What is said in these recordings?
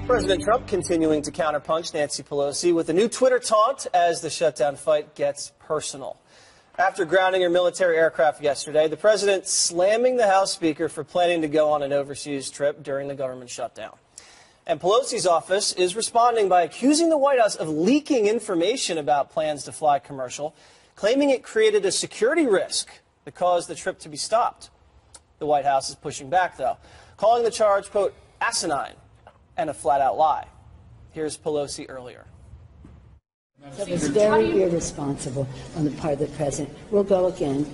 President Trump continuing to counterpunch Nancy Pelosi with a new Twitter taunt as the shutdown fight gets personal. After grounding her military aircraft yesterday, the president slamming the House Speaker for planning to go on an overseas trip during the government shutdown. And Pelosi's office is responding by accusing the White House of leaking information about plans to fly commercial, claiming it created a security risk that caused the trip to be stopped. The White House is pushing back, though, calling the charge, quote, asinine and a flat-out lie. Here's Pelosi earlier. It was very irresponsible on the part of the president. We'll go again.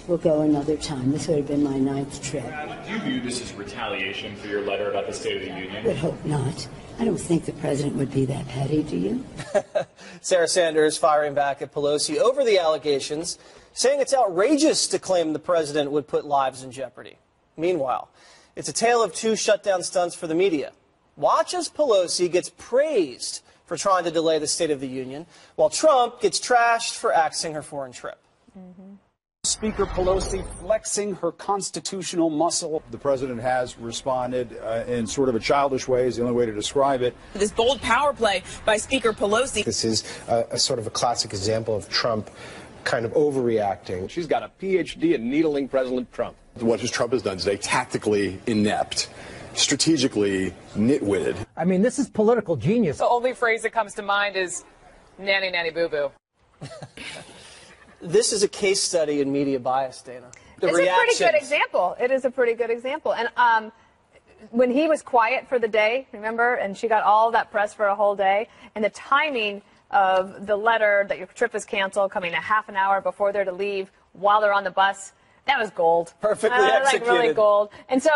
We'll go another time. This would have been my 9th trip. Do you view this as retaliation for your letter about the State of the Union? I would hope not. I don't think the president would be that petty, do you? Sarah Sanders firing back at Pelosi over the allegations, saying it's outrageous to claim the president would put lives in jeopardy. Meanwhile, it's a tale of two shutdown stunts for the media. Watch as Pelosi gets praised for trying to delay the State of the Union, while Trump gets trashed for axing her foreign trip. Speaker Pelosi flexing her constitutional muscle. The president has responded in sort of a childish way, is the only way to describe it. This bold power play by Speaker Pelosi. This is a sort of a classic example of Trump kind of overreacting. She's got a PhD in needling President Trump. What Trump has done today, tactically inept, strategically nitwitted. I mean, this is political genius. The only phrase that comes to mind is nanny, nanny, boo-boo. This is a case study in media bias, Dana. It's a pretty good example. It is a pretty good example. And when he was quiet for the day, remember, and she got all that press for a whole day, and the timing of the letter that your trip is canceled, coming a half an hour before they're to leave while they're on the bus, that was gold. Perfectly executed. Like really gold. And so,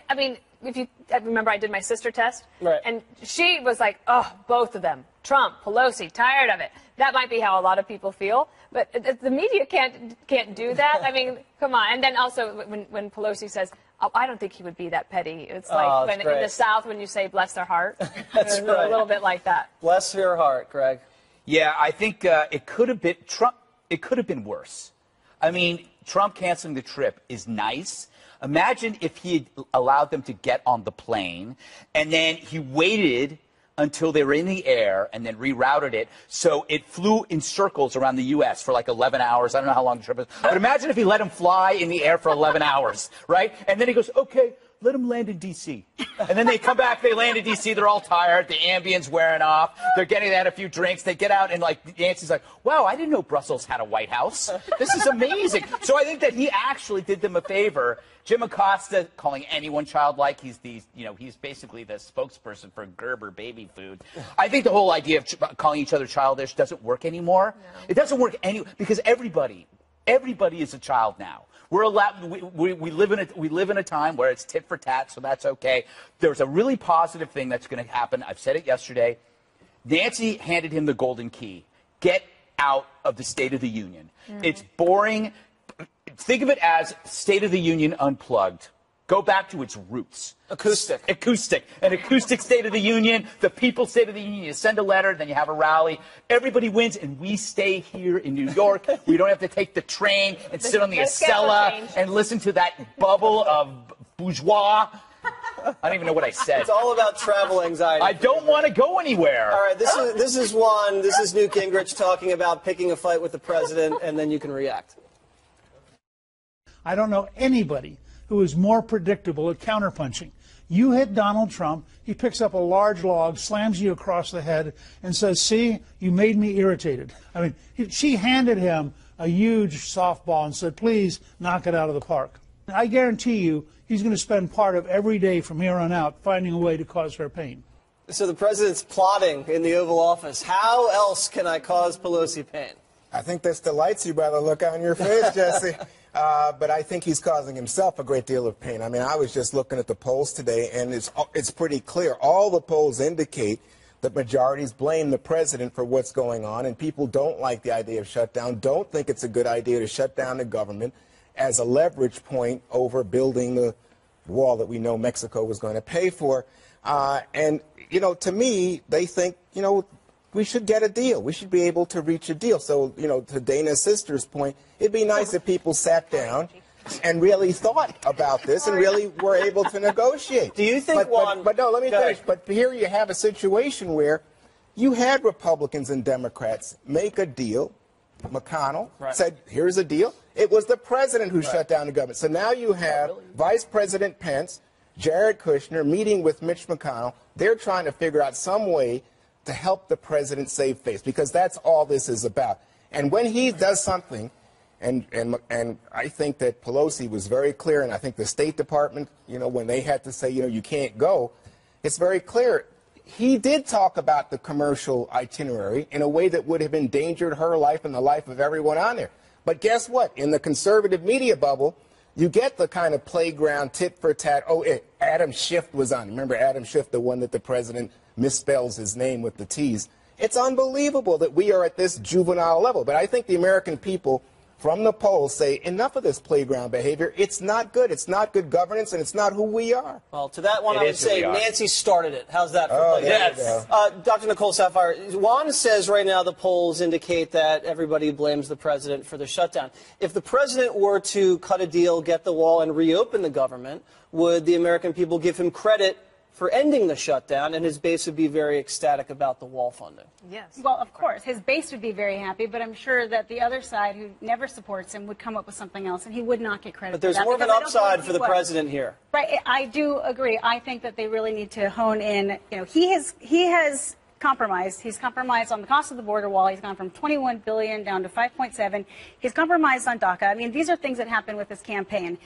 I mean, I remember I did my sister test, right, and she was like, oh, both of them, Trump, Pelosi, tired of it. That might be how a lot of people feel, but the media can't do that. I mean, come on. And then also when Pelosi says, oh, I don't think he would be that petty. It's like in the South when you say bless their heart. That's right. A little bit like that. Bless your heart, Greg. Yeah, I think it could have been Trump. It could have been worse. I mean, Trump canceling the trip is nice. Imagine if he had allowed them to get on the plane and then he waited until they were in the air and then rerouted it so it flew in circles around the U.S. for like 11 hours. I don't know how long the trip is. But imagine if he let him fly in the air for 11 hours, right? And then he goes, okay, let him land in D.C. And then they come back, they land in D.C., they're all tired, the ambience wearing off, they had a few drinks, they get out and like Nancy's like, wow, I didn't know Brussels had a White House. This is amazing. So I think that he actually did them a favor. Jim Acosta calling anyone childlike, he's basically the spokesperson for Gerber baby food. I think the whole idea of calling each other childish doesn't work anymore. No. It doesn't work because everybody is a child now. We're allowed. We live in a time where it's tit for tat, so that's okay. There's a really positive thing that's going to happen. I've said it yesterday. Nancy handed him the golden key. Get out of the State of the Union. It's boring. Think of it as State of the Union unplugged. Go back to its roots. Acoustic. An acoustic State of the Union, the People's State of the Union. You send a letter, then you have a rally. Everybody wins, and we stay here in New York. We don't have to take the train and sit on the Acela and listen to that bubble of bourgeois. I don't even know what I said. It's all about travel anxiety. I don't want to go anywhere. All right, this is one. This is Newt Gingrich talking about picking a fight with the president, and then you can react. I don't know anybody who is more predictable at counterpunching. You hit Donald Trump, he picks up a large log, slams you across the head, and says, see, you made me irritated. I mean, she handed him a huge softball and said, please knock it out of the park. I guarantee you he's going to spend part of every day from here on out finding a way to cause her pain. So the president's plotting in the Oval Office. How else can I cause Pelosi pain? I think that's the lights you better look on your face, Jesse. But I think he's causing himself a great deal of pain. I mean, I was just looking at the polls today, and it's pretty clear. All the polls indicate that majorities blame the president for what's going on, and people don't like the idea of shutdown, don't think it's a good idea to shut down the government as a leverage point over building the wall that we know Mexico was going to pay for. And, you know, to me, they think, you know, we should get a deal. We should be able to reach a deal. So, you know, to Dana's sister's point, it'd be nice if people sat down and really thought about this and really were able to negotiate. Do you think, Juan? But no, let me finish. But here you have a situation where you had Republicans and Democrats make a deal. McConnell said, here's a deal. It was the president who shut down the government. So now you have Vice President Pence, Jared Kushner meeting with Mitch McConnell. They're trying to figure out some way to help the president save face, because that's all this is about. And when he does something, and I think that Pelosi was very clear, and I think the State Department, when they had to say, you can't go, it's very clear. He did talk about the commercial itinerary in a way that would have endangered her life and the life of everyone on there. But guess what? In the conservative media bubble, you get the kind of playground tit for tat. Oh, Adam Schiff was on. Remember Adam Schiff, the one that the president misspells his name with the T's. It's unbelievable that we are at this juvenile level. But I think the American people from the polls say enough of this playground behavior. It's not good. It's not good governance, and it's not who we are. Well, to that one, I would say Nancy started it. How's that for playground? Yes. Dr. Nicole Sapphire, Juan says right now the polls indicate that everybody blames the president for the shutdown. If the president were to cut a deal, get the wall, and reopen the government, would the American people give him credit for ending the shutdown, and his base would be very ecstatic about the wall funding? Yes. Well, of course. His base would be very happy, but I'm sure that the other side, who never supports him, would come up with something else, and he would not get credit But there's for that. more of an upside for the president here. Right. I do agree. I think that they really need to hone in. He has compromised. He's compromised on the cost of the border wall. He's gone from $21 billion down to $5.7. He's compromised on DACA. I mean, these are things that happen with his campaign.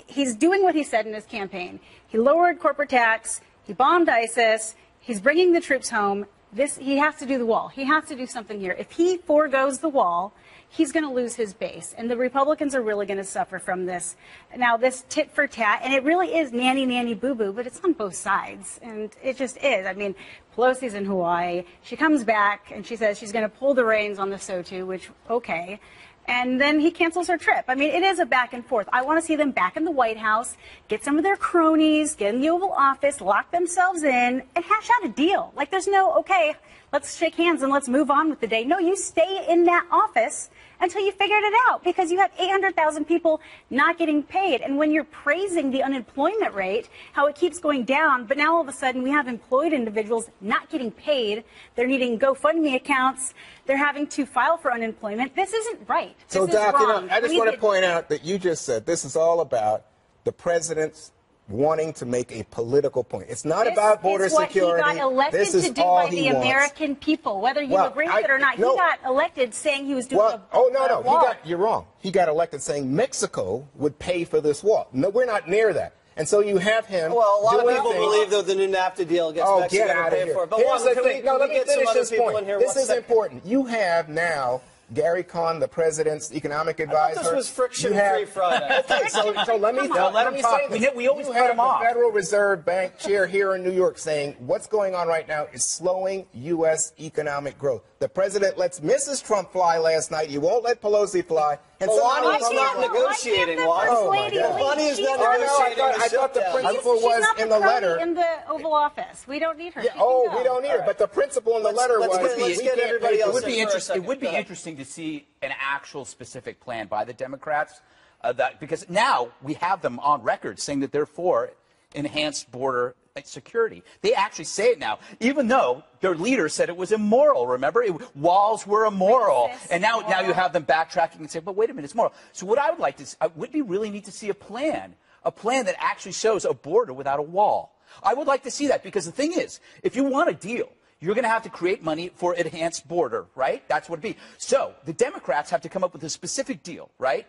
He's doing what he said in his campaign. He lowered corporate tax. He bombed ISIS. He's bringing the troops home. He has to do the wall. He has to do something here. If he foregoes the wall, he's going to lose his base. And the Republicans are really going to suffer from this. Now, this tit for tat, and it really is nanny, nanny, boo-boo, but it's on both sides. And it just is. I mean, Pelosi's in Hawaii. She comes back, and she says she's going to pull the reins on the SOTU, which, okay. And then he cancels her trip. I mean, it is a back and forth. I want to see them back in the White House, get some of their cronies, get in the Oval Office, lock themselves in, and hash out a deal. Like, there's no, okay, let's shake hands and let's move on with the day. No, you stay in that office until you figured it out, because you have 800,000 people not getting paid. And when you're praising the unemployment rate, how it keeps going down, but now all of a sudden we have employed individuals not getting paid. They're needing GoFundMe accounts. They're having to file for unemployment. This isn't right. So, this is Doc, wrong. I just want to point out that you just said this is all about the president's wanting to make a political point. It's not about border security. He got elected this is to do all by the he wants. American people, whether you agree with it or not. No. He got elected saying he was doing a wall. You're wrong. He got elected saying Mexico would pay for this wall. No, we're not near that. And so you have him. Well, a lot of people believe that the new NAFTA deal gets Mexico to pay for it. But here's the can thing. we Let me get some finish other this people point. in here? This is important. You have now Gary Cohn, the president's economic advisor. I thought this was friction-free Friday. Okay, so let me say this. We always you cut have him the off. Federal Reserve Bank chair here in New York saying what's going on right now is slowing U.S. economic growth. The president lets Mrs. Trump fly last night. You won't let Pelosi fly. And Melania's not negotiating. Melania's not negotiating. I thought the principle was in the letter. In the Oval Office. We don't need her. Yeah, we don't need her. But the principle in the letter was let's get everybody else. It would be interesting to see an actual specific plan by the Democrats, because now we have them on record saying that they're for enhanced border security. They actually say it now, even though their leader said it was immoral. Remember, walls were immoral, and now you have them backtracking and say, "But wait a minute, it's moral." So what I would like to, would be really need to see a plan that actually shows a border without a wall. I would like to see that, because the thing is, if you want a deal, you're going to have to create money for enhanced border, right? That's what it'd be. So the Democrats have to come up with a specific deal, right,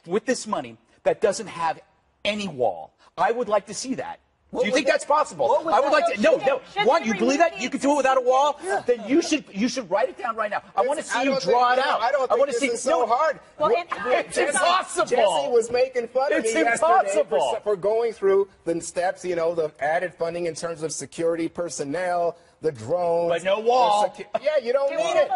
with this money that doesn't have any wall. I would like to see that. Do you think that's possible? I would like to. No. One, you believe that you could do it without a wall? Then you should write it down right now. I want to see you draw it out. I don't think this is so hard. Well, it's impossible. Jesse was making fun of me yesterday for going through the steps. The added funding in terms of security personnel, the drones, but no wall. Yeah, you don't need it.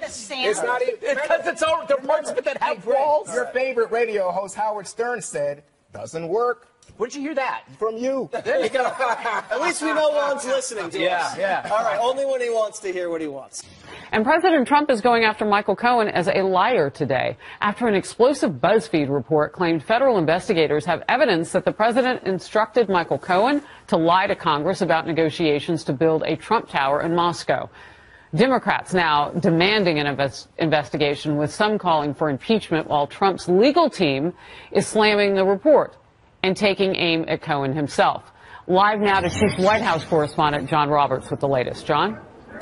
It's not even because it's all the parts of it that have walls. Your favorite radio host Howard Stern said, "Doesn't work." Where'd you hear that? From you. There you go. At least we know Juan's listening to us. Yeah. All right, only when he wants to hear what he wants. And President Trump is going after Michael Cohen as a liar today after an explosive BuzzFeed report claimed federal investigators have evidence that the president instructed Michael Cohen to lie to Congress about negotiations to build a Trump Tower in Moscow. Democrats now demanding an investigation, with some calling for impeachment, while Trump's legal team is slamming the report and taking aim at Cohen himself. Live now to Chief White House correspondent John Roberts with the latest. John?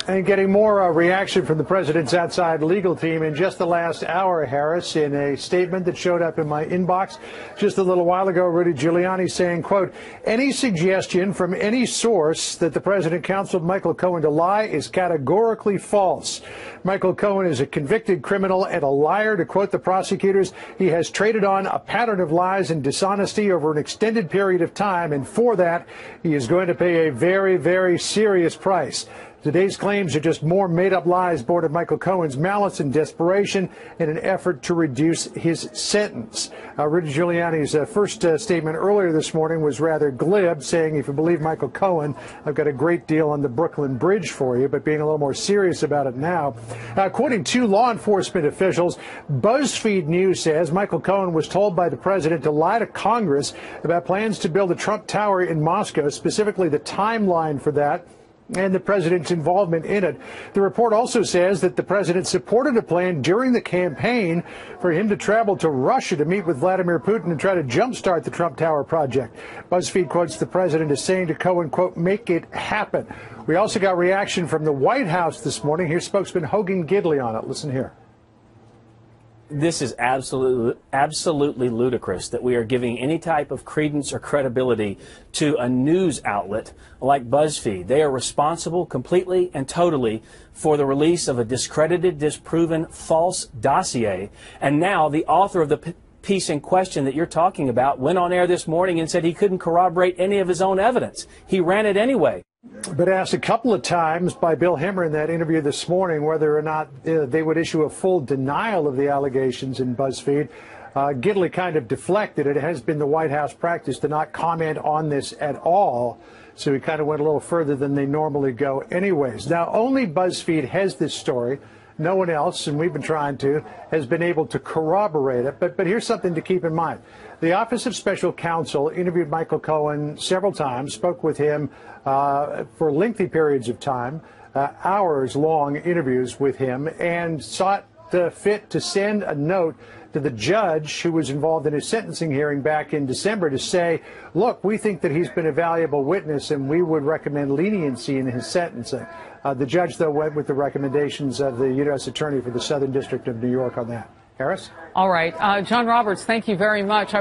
And getting more reaction from the president's outside legal team in just the last hour, Harris, in a statement that showed up in my inbox just a little while ago. Rudy Giuliani saying, quote, any suggestion from any source that the president counseled Michael Cohen to lie is categorically false. Michael Cohen is a convicted criminal and a liar. To quote the prosecutors, he has traded on a pattern of lies and dishonesty over an extended period of time, and for that, he is going to pay a very, very serious price. Today's claims are just more made-up lies born of Michael Cohen's malice and desperation in an effort to reduce his sentence. Rudy Giuliani's first statement earlier this morning was rather glib, saying, if you believe Michael Cohen, I've got a great deal on the Brooklyn Bridge for you, but being a little more serious about it now. Quoting two law enforcement officials, BuzzFeed News says Michael Cohen was told by the president to lie to Congress about plans to build a Trump Tower in Moscow, specifically the timeline for that and the president's involvement in it. The report also says that the president supported a plan during the campaign for him to travel to Russia to meet with Vladimir Putin and try to jumpstart the Trump Tower project. BuzzFeed quotes the president as saying to Cohen, quote, make it happen. We also got reaction from the White House this morning. Here's spokesman Hogan Gidley on it. Listen here. This is absolutely ludicrous that we are giving any type of credence or credibility to a news outlet like BuzzFeed. They are responsible completely and totally for the release of a discredited, disproven, false dossier. And now the author of the piece in question that you're talking about went on air this morning and said he couldn't corroborate any of his own evidence. He ran it anyway. But asked a couple of times by Bill Hemmer in that interview this morning whether or not they would issue a full denial of the allegations in BuzzFeed. Gidley kind of deflected. It has been the White House practice to not comment on this at all. So he kind of went a little further than they normally go anyways. Now, only BuzzFeed has this story. No one else, and we've been trying to, has been able to corroborate it. But here's something to keep in mind. The Office of Special Counsel interviewed Michael Cohen several times, spoke with him for lengthy periods of time, hours-long interviews with him, and sought fit to send a note to the judge who was involved in his sentencing hearing back in December to say, look, we think that he's been a valuable witness and we would recommend leniency in his sentencing. The judge, though, went with the recommendations of the U.S. Attorney for the Southern District of New York on that. Harris? All right. John Roberts, thank you very much.